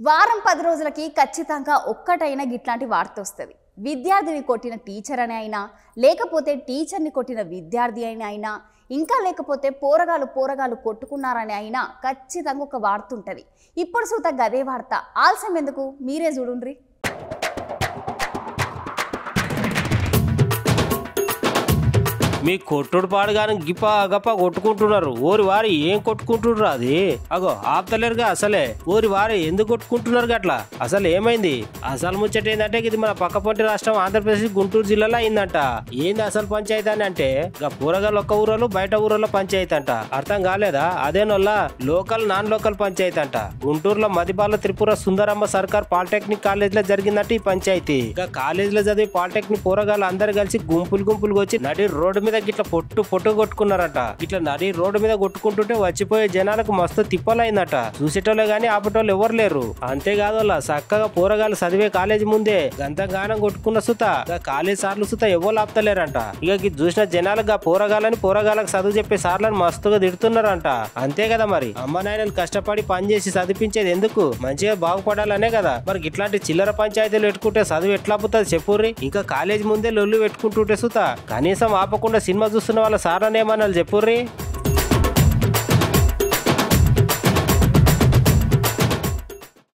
వారం 10 రోజులకి ఖచ్చితంగా ఒక్కటైనా గిట్లాంటి వార్త వస్తుంది. విద్యార్థిని కొట్టిన టీచర్ అని అయినా, లేకపోతే టీచర్ని కొట్టిన విద్యార్థి అని అయినా, ఇంకా లేకపోతే పోరగాలు కొట్టుకున్నారని అయినా ఖచ్చితంగా ఒక వార్త ఉంటుంది. ఇప్పుడు సూత గదే వార్త. ఆలస్యం ఎందుకు, మీరే చూడుండ్రి. మీ కొట్టుడు పాడుగాని గిప్ప గప్ప కొట్టుకుంటున్నారు. ఓరి వారి ఏం కొట్టుకుంటున్నారు? అది అగో ఆపుతలేరుగా అసలే. ఓరి వారి ఎందుకు కొట్టుకుంటున్నారు గట్లా? అసలు ఏమైంది? అసలు ముచ్చట ఏంటంటే ఇది మన పక్కపొంటి రాష్ట్రం ఆంధ్రప్రదేశ్ గుంటూరు జిల్లాలో అయిందంట. ఏంది అసలు పంచాయతీ అని అంటే పోరగాళ్ళు ఒక్క ఊరలో బయట ఊరలో పంచాయతీ అంట. అర్థం కాలేదా? అదేనొల్ల లోకల్ నాన్ లోకల్ పంచాయతీ అంట. గుంటూరులో మదిబాల త్రిపుర సుందరమ్మ సర్కార్ పాలిటెక్నిక్ కాలేజ్ లో జరిగిందంట ఈ పంచాయతీ. ఇంకా కాలేజ్ లో చదివి పాలిటెక్నిక్ పోరగాళ్ళు అందరు కలిసి గుంపులుగా వచ్చి నడి రోడ్డు మీద ఇట్లా పొట్టు కొట్టుకున్నారట. ఇట్లా నడి రోడ్డు మీద కొట్టుకుంటుంటే వచ్చిపోయే జనాలకు మస్తు తిప్పలైందట. చూసేటోళ్ళే గానీ ఆపేటోళ్ళు ఎవరు లేరు. అంతేకాదు చక్కగా పోరగాళ్ళు చదివే కాలేజీ ముందే గంతగానం కొట్టుకున్న సుత కాలేజ్ సార్లు సుత ఎవరు ఆపుతలేరంట. ఇక చూసిన జనాలుగా పోరగాళ్ళకి చదువు చెప్పే సార్లను మస్తుగా తిడుతున్నారంట. అంతే కదా మరి, అమ్మ నాయనలు కష్టపడి పనిచేసి చదివించేది ఎందుకు? మంచిగా బాగుపడాలనే కదా. మరి ఇట్లాంటి చిల్లర పంచాయతీలు పెట్టుకుంటే చదువు ఎట్లా ఆపుతుంది చెప్పుర్రి? ఇంకా కాలేజ్ ముందే లొల్లు పెట్టుకుంటుంటే సుత కనీసం ఆపకుండా సినిమా చూస్తున్న వాళ్ళ సార్లనేమన్నా చెప్పుర్రి.